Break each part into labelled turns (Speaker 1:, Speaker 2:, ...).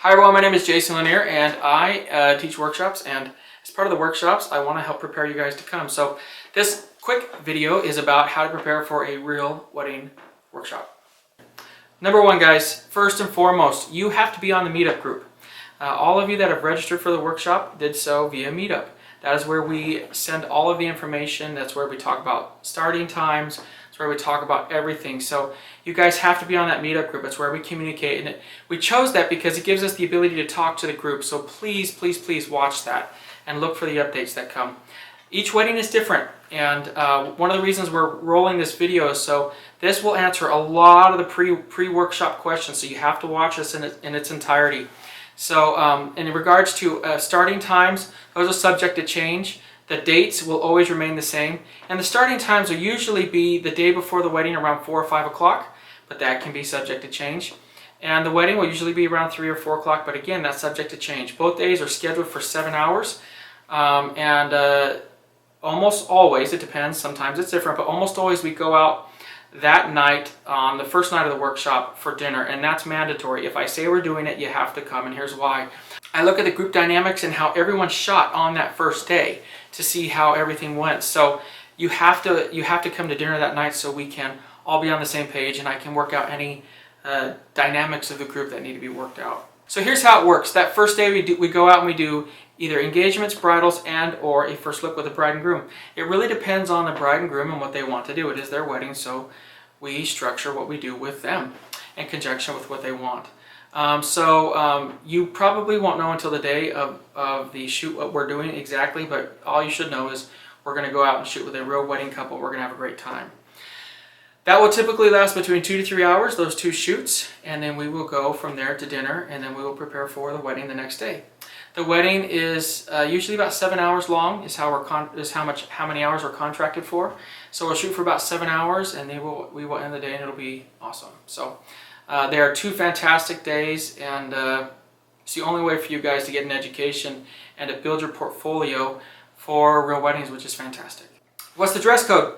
Speaker 1: Hi everyone, my name is Jason Lanier and I teach workshops, and as part of the workshops I want to help prepare you guys to come. So this quick video is about how to prepare for a real wedding workshop. Number one, guys, first and foremost, you have to be on the meetup group. All of you that have registered for the workshop did so via meetup. That is where we send all of the information. That's where we talk about starting times. That's where we talk about everything. So you guys have to be on that meetup group. It's where we communicate. And we chose that because it gives us the ability to talk to the group. So please, please, please watch that and look for the updates that come. Each wedding is different. And one of the reasons we're rolling this video is so this will answer a lot of the pre-workshop questions. So you have to watch this in its entirety. So in regards to starting times, those are subject to change. The dates will always remain the same. And the starting times will usually be the day before the wedding around 4 or 5 o'clock, but that can be subject to change. And the wedding will usually be around 3 or 4 o'clock, but again, that's subject to change. Both days are scheduled for 7 hours. Almost always, it depends, sometimes it's different, but almost always we go out that night on the first night of the workshop for dinner, and that's mandatory. If I say we're doing it, you have to come, and here's why. I look at the group dynamics and how everyone shot on that first day to see how everything went. So you have to come to dinner that night so we can all be on the same page and I can work out any dynamics of the group that need to be worked out. So here's how it works. That first day we go out and we do either engagements, bridals, and or a first look with the bride and groom. It really depends on the bride and groom and what they want to do. It is their wedding, so we structure what we do with them in conjunction with what they want. You probably won't know until the day of the shoot what we're doing exactly, but all you should know is we're going to go out and shoot with a real wedding couple. We're going to have a great time. That will typically last between 2 to 3 hours, those 2 shoots, and then we will go from there to dinner, and then we will prepare for the wedding the next day. The wedding is usually about 7 hours long, is how many hours we're contracted for. So we'll shoot for about 7 hours, and we will end the day, and it'll be awesome. So they are 2 fantastic days, and it's the only way for you guys to get an education and to build your portfolio for real weddings, which is fantastic. What's the dress code?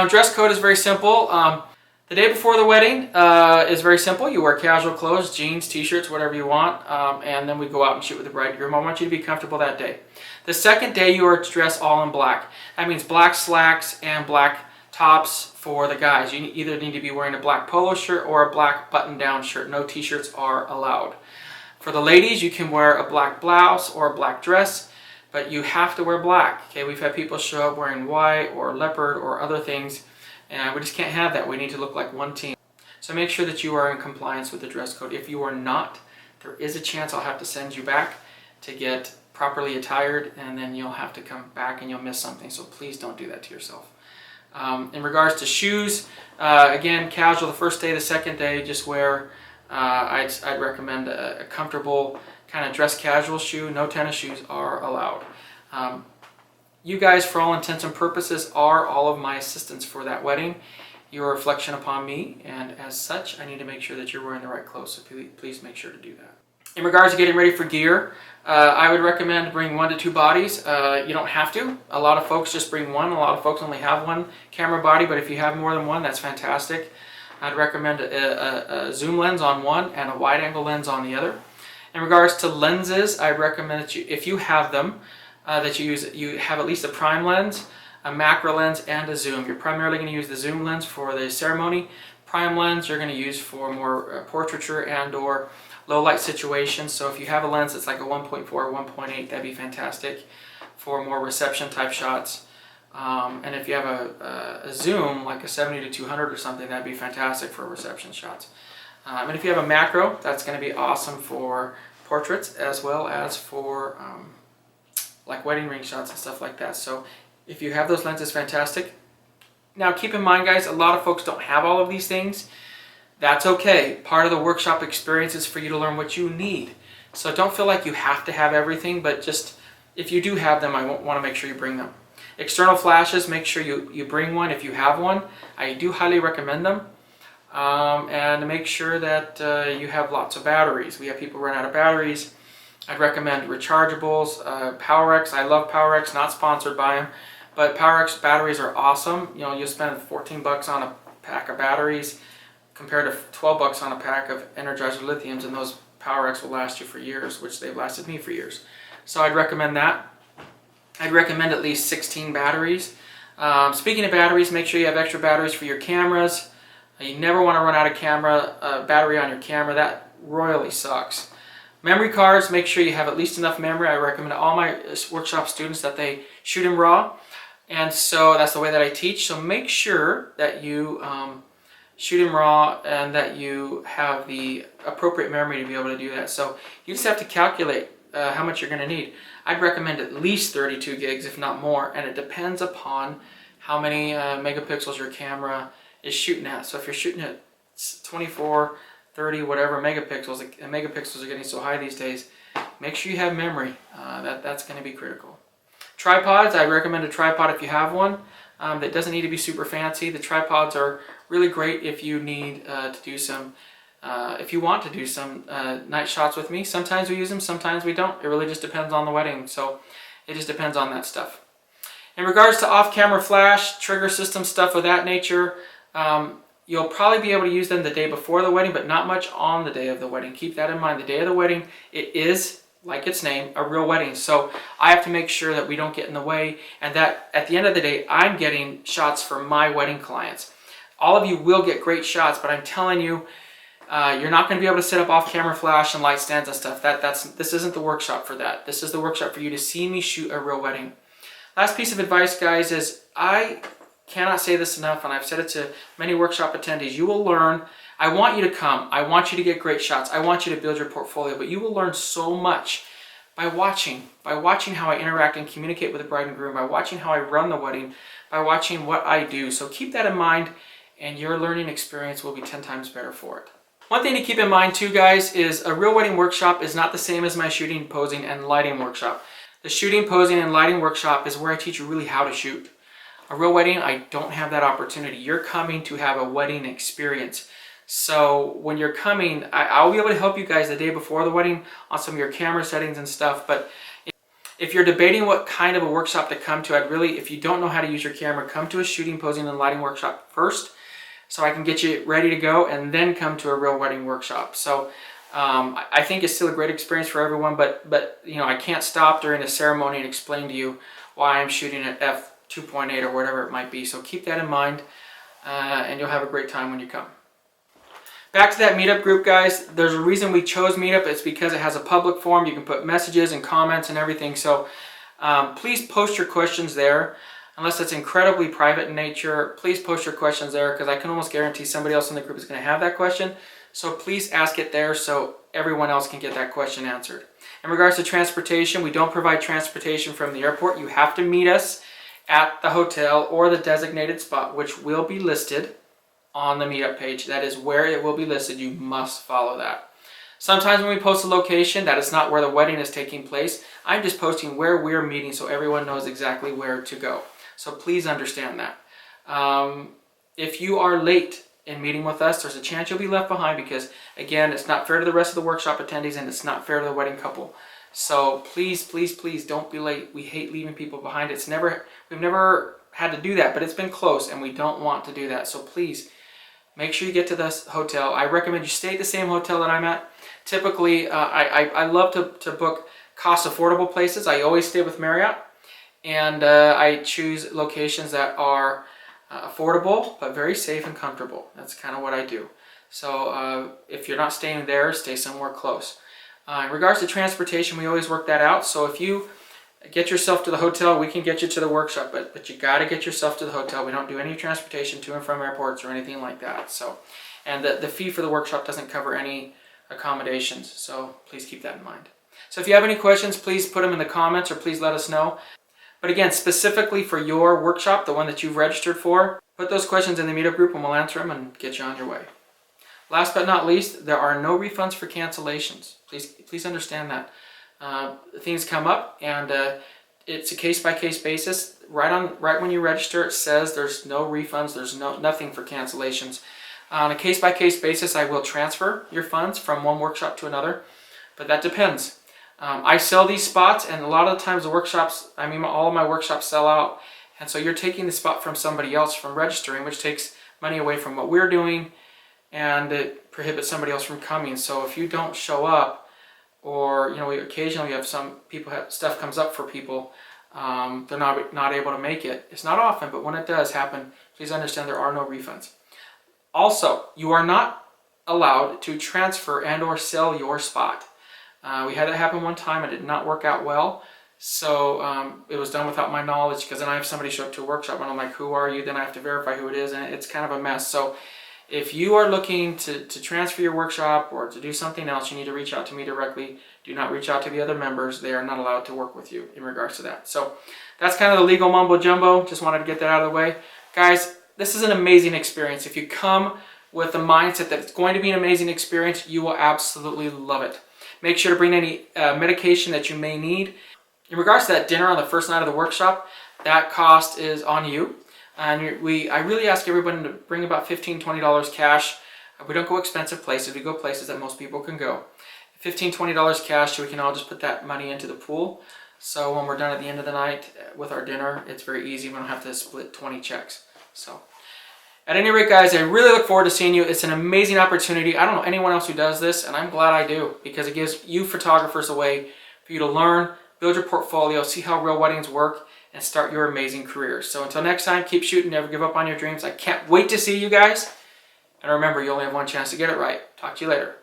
Speaker 1: Dress code is very simple. The day before the wedding is very simple. You wear casual clothes, jeans, t-shirts, whatever you want, and then we go out and shoot with the bride and groom. I want you to be comfortable that day. The second day you are dressed all in black. That means black slacks and black tops for the guys. You either need to be wearing a black polo shirt or a black button-down shirt. No t-shirts are allowed. For the ladies, you can wear a black blouse or a black dress, but you have to wear black. Okay, we've had people show up wearing white or leopard or other things, and we just can't have that. We need to look like one team. So make sure that you are in compliance with the dress code. If you are not, there is a chance I'll have to send you back to get properly attired, and then you'll have to come back and you'll miss something. So please don't do that to yourself. In regards to shoes, again, casual the first day. The second day, just wear, I'd recommend a comfortable kind of dress casual shoe. No tennis shoes are allowed. You guys, for all intents and purposes, are all of my assistants for that wedding. You're a reflection upon me, and as such, I need to make sure that you're wearing the right clothes, so please make sure to do that. In regards to getting ready for gear, I would recommend bring 1 to 2 bodies. You don't have to. A lot of folks just bring one. A lot of folks only have 1 camera body, but if you have more than 1, that's fantastic. I'd recommend a zoom lens on one and a wide angle lens on the other. In regards to lenses, I recommend that if you have them, that you have at least a prime lens, a macro lens, and a zoom. You're primarily going to use the zoom lens for the ceremony. Prime lens you're going to use for more portraiture and or low light situations. So if you have a lens that's like a 1.4 or 1.8, that'd be fantastic for more reception type shots. And if you have a zoom like a 70 to 200 or something, that'd be fantastic for reception shots. And if you have a macro, that's going to be awesome for portraits as well as for like wedding ring shots and stuff like that. So if you have those lenses, fantastic. Now keep in mind, guys, a lot of folks don't have all of these things. That's okay. Part of the workshop experience is for you to learn what you need. So don't feel like you have to have everything, but just if you do have them, I want to make sure you bring them. External flashes, make sure you bring one if you have one. I do highly recommend them. And make sure that you have lots of batteries. We have people run out of batteries. I'd recommend rechargeables, PowerX. I love PowerX, not sponsored by them, but PowerX batteries are awesome. You know, you'll spend 14 bucks on a pack of batteries compared to 12 bucks on a pack of Energizer lithiums, and those PowerX will last you for years, which they've lasted me for years. So I'd recommend that. I'd recommend at least 16 batteries. Speaking of batteries, make sure you have extra batteries for your cameras. You never want to run out of battery on your camera. That royally sucks. Memory cards, make sure you have at least enough memory. I recommend to all my workshop students that they shoot in RAW. And so that's the way that I teach. So make sure that you shoot in RAW and that you have the appropriate memory to be able to do that. So you just have to calculate how much you're going to need. I'd recommend at least 32 gigs, if not more, and it depends upon how many megapixels your camera is shooting at. So if you're shooting at 24, 30, whatever megapixels, and megapixels are getting so high these days, make sure you have memory. That's going to be critical. Tripods, I recommend a tripod if you have one. That doesn't need to be super fancy. The tripods are really great if you need to do some, if you want to do some night shots with me. Sometimes we use them, sometimes we don't. It really just depends on the wedding. So it just depends on that stuff. In regards to off-camera flash, trigger system, stuff of that nature, you'll probably be able to use them the day before the wedding, but not much on the day of the wedding. Keep that in mind. The day of the wedding, it is, like its name, a real wedding. So I have to make sure that we don't get in the way and that at the end of the day, I'm getting shots for my wedding clients. All of you will get great shots, but I'm telling you, you're not going to be able to set up off-camera flash and light stands and stuff. This isn't the workshop for that. This is the workshop for you to see me shoot a real wedding. Last piece of advice, guys, is I cannot say this enough, and I've said it to many workshop attendees. You will learn. I want you to come. I want you to get great shots. I want you to build your portfolio, but you will learn so much by watching how I interact and communicate with the bride and groom, by watching how I run the wedding, by watching what I do. So keep that in mind, and your learning experience will be 10 times better for it. One thing to keep in mind too, guys, is a real wedding workshop is not the same as my shooting, posing, and lighting workshop. The shooting, posing, and lighting workshop is where I teach you really how to shoot. A real wedding, I don't have that opportunity. You're coming to have a wedding experience. So when you're coming, I'll be able to help you guys the day before the wedding on some of your camera settings and stuff. But if you're debating what kind of a workshop to come to, I'd really, if you don't know how to use your camera, come to a shooting, posing, and lighting workshop first, so I can get you ready to go, and then come to a real wedding workshop. So I think it's still a great experience for everyone, but you know, I can't stop during a ceremony and explain to you why I'm shooting at f2.8 or whatever it might be. So keep that in mind, and you'll have a great time when you come. Back to that meetup group, guys. There's a reason we chose Meetup. It's because it has a public forum. You can put messages and comments and everything. So please post your questions there. Unless it's incredibly private in nature, please post your questions there, because I can almost guarantee somebody else in the group is going to have that question. So please ask it there so everyone else can get that question answered. In regards to transportation, we don't provide transportation from the airport. You have to meet us at the hotel or the designated spot, which will be listed on the meetup page. That is where it will be listed. You must follow that. Sometimes when we post a location, that is not where the wedding is taking place. I'm just posting where we're meeting so everyone knows exactly where to go. So please understand that. If you are late in meeting with us, there's a chance you'll be left behind, because again, it's not fair to the rest of the workshop attendees, and it's not fair to the wedding couple. So please, please, please don't be late. We hate leaving people behind. We've never had to do that, but it's been close, and we don't want to do that. So please make sure you get to this hotel. I recommend you stay at the same hotel that I'm at. Typically, I love to book cost affordable places. I always stay with Marriott. And I choose locations that are affordable, but very safe and comfortable. That's kind of what I do. So if you're not staying there, stay somewhere close. In regards to transportation, we always work that out. So if you get yourself to the hotel, we can get you to the workshop, but you got to get yourself to the hotel. We don't do any transportation to and from airports or anything like that. So, and the fee for the workshop doesn't cover any accommodations. So please keep that in mind. So if you have any questions, please put them in the comments, or please let us know. But again, specifically for your workshop, the one that you've registered for, put those questions in the meetup group and we'll answer them and get you on your way. Last but not least, there are no refunds for cancellations. Please understand that. Things come up, and it's a case-by-case basis. Right when you register, it says there's no refunds, there's nothing for cancellations. On a case-by-case basis, I will transfer your funds from one workshop to another, but that depends. I sell these spots, and a lot of the times all of my workshops sell out. And so you're taking the spot from somebody else from registering, which takes money away from what we're doing. and it prohibits somebody else from coming. So if you don't show up, or occasionally have some people stuff comes up for people, they're not able to make it. It's not often, but when it does happen, please understand there are no refunds. Also, you are not allowed to transfer and or sell your spot. We had that happen one time. It did not work out well. So it was done without my knowledge, because then I have somebody show up to a workshop and I'm like, who are you? Then I have to verify who it is, and it's kind of a mess. So if you are looking to transfer your workshop or to do something else, you need to reach out to me directly. Do not reach out to the other members. They are not allowed to work with you in regards to that. So that's kind of the legal mumbo jumbo. Just wanted to get that out of the way. Guys, this is an amazing experience. If you come with the mindset that it's going to be an amazing experience, you will absolutely love it. Make sure to bring any medication that you may need. In regards to that dinner on the first night of the workshop, that cost is on you. And I really ask everyone to bring about $15, $20 cash. We don't go expensive places. We go places that most people can go. $15, $20 cash, so we can all just put that money into the pool. So when we're done at the end of the night with our dinner, it's very easy. We don't have to split 20 checks. So at any rate, guys, I really look forward to seeing you. It's an amazing opportunity. I don't know anyone else who does this, and I'm glad I do, because it gives you photographers a way for you to learn, build your portfolio, see how real weddings work, and start your amazing careers. So until next time, keep shooting, never give up on your dreams. I can't wait to see you guys. And remember, you only have one chance to get it right. Talk to you later.